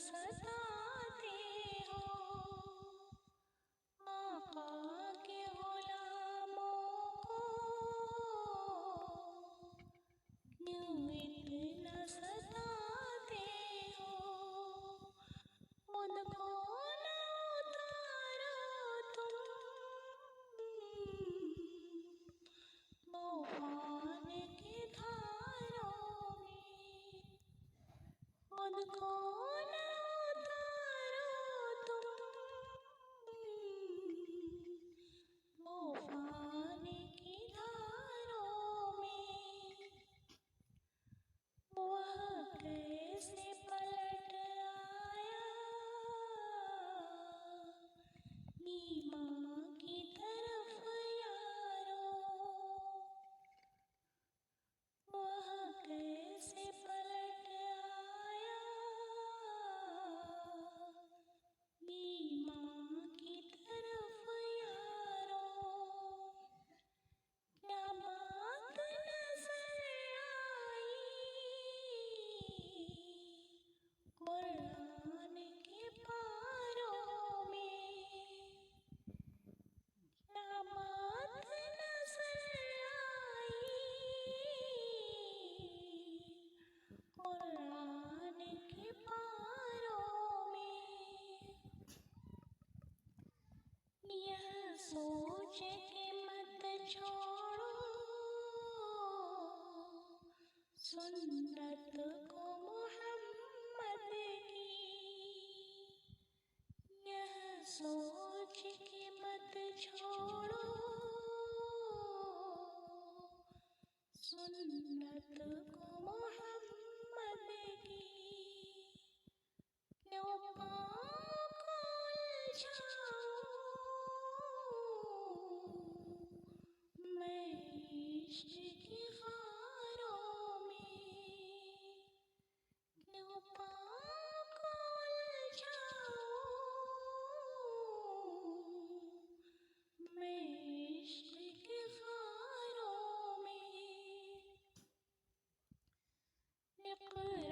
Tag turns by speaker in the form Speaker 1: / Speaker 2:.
Speaker 1: सताते हो, आका के गुलामों को क्यों इतना सताते हो। उनको न उतारो तुम तूफान की धारों में, उनको न उतारो तुम तूफान की धारों में। वह कैसे पलट आया ईमां की तरफ यारों, वह कैसे पलट आया ईमां की तरफ यारों। क्या बात नजर आई कुरान के पारों में, क्या बात नजर आई कुरान के पारों में। यह सोच के मत छोड़ो सुन्नत को मोहम्मद की, यह सोच के मत छोड़ो सुन्नत को मोहम्मद की। क्यों पाँव को उलझाऊं मैं इश्क की खारों में, क्यों पाँव को उलझाऊं मैं इश्क की खारों में। इक़रा